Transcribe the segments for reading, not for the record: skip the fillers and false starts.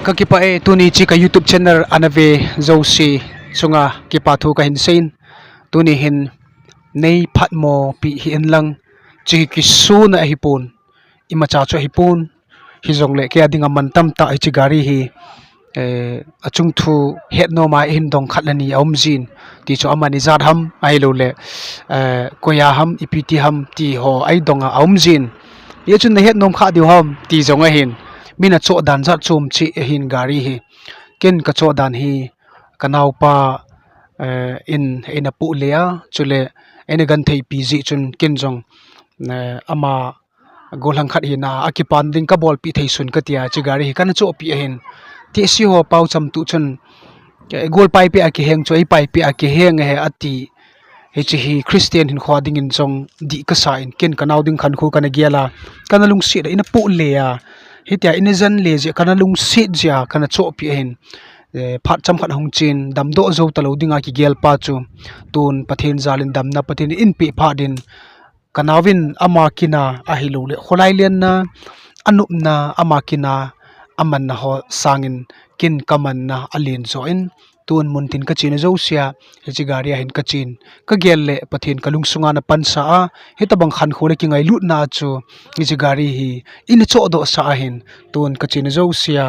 kakipa e tuni chi ka YouTube channel anave zosi chunga kipa thu ka hin sein tuni hin nei phat mo pi hi en lang chi ki su na hi pun ima cha cho hi pun hi zong le ke adinga man tam ta hi chi gari hi achung thu het no ma hin dong khat lani om jin ti cho amani zat ham ai lo le koya ham ipiti ham ti ho ai donga om jin ye chun het nom kha diu ham ti zong a hin mina cho dan zat chum chi hin gari hi ken ka cho dan hi kanau pa in a pu lea chule ene gan thei pi ji chun ken jong ama golang khat hi na akipan ding ka bol pi thei sun ka tia chi gari hi kan cho pi hin ti si ho pau cham tu chun gol pai pi a ki heng choi pai pi a ki heng he ati he chi hi Christian hin khwading in chong di ka sa in ken kanau ding khan khu kana giala kana lung si da ina pu lea hitia inizan le je kana lung sit ja kana cho pi hin phat cham khat hong chin dam do zo talo dinga ki gel pa chu tun pathin zalin dam na pathin in pi pha din kanawin ama kina a hilu le kholai len na anup na ama kina aman na ho sangin kin kaman na alin zo in tun muntin ka chin zo sia he gari hin ka chin ka gel le pathin kalung sunga na pansa a hitabang khan khole ki ngai lut na chu hi gari hi in cho do sa hin tun ka chin zo sia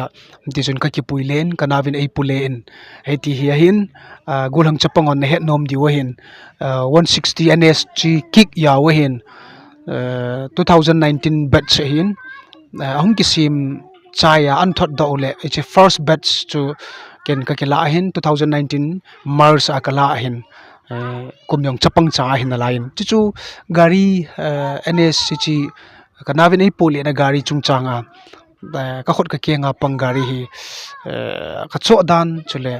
ti chun ka ki puilen kanawin ei pulen he ti hi hin gulang chapangon ne het nom diwa hin 160 nsg kick ya wa hin 2019 batch hin hong kisim chaya an thot do le it's a first batch to ken ka kila hin 2019 mars akala hin kumyong chapang cha hin alain chu gari ns chi kanawin ei pole na gari chungchanga ka khot ka kenga pang gari hi ka cho dan chule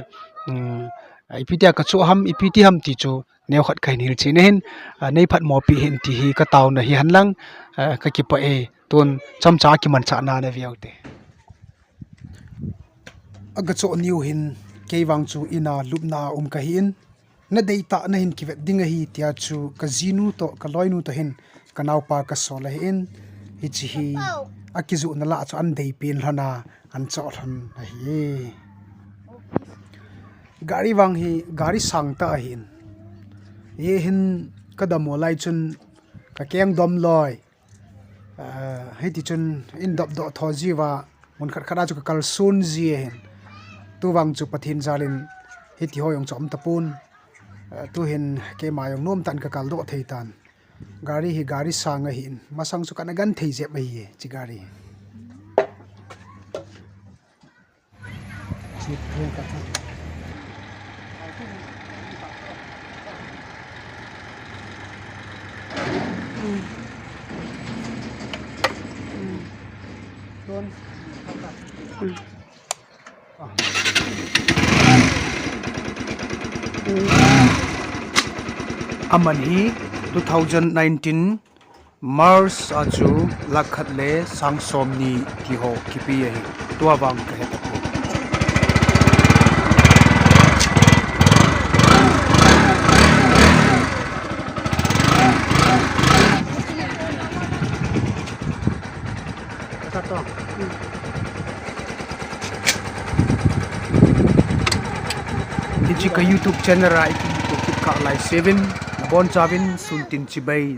ipitia ka cho ham ipiti ham ti chu neu khat kai nil chin hin nei phat mo pi hin ti hi ka taw na hi hanlang ka ki pa e ton cham cha ki man cha na na viaute aga cho new hin keiwang chu ina lupna ka hin na data na hin ki vet dinga hi tia chu ka zinu to ka loinu to hin kanau pa ka sola hin hi chi hi akizu na la chu an dei pin hlana an cho hlan hi gari wang hi gari sang ta hin ye hin kadamo lai chun ka keng dom loi he ti chun in dop do tho jiwa mun khat khada chu ka kal sun ji hen tu wang chu pathin zalin he ti hoyong chom tapun tu hin ke mayong nom tan ka kal do thei tan gari hi gari sang a hin masang chu kana gan thei je bai ye chi gari chi thong ka aman hi 2019 mars achu lakhat le sangsom ni ti ho kipi hi tua wang ka het Digi ka YouTube channel ra YouTube ka lai 7 bon chavin suntin chibai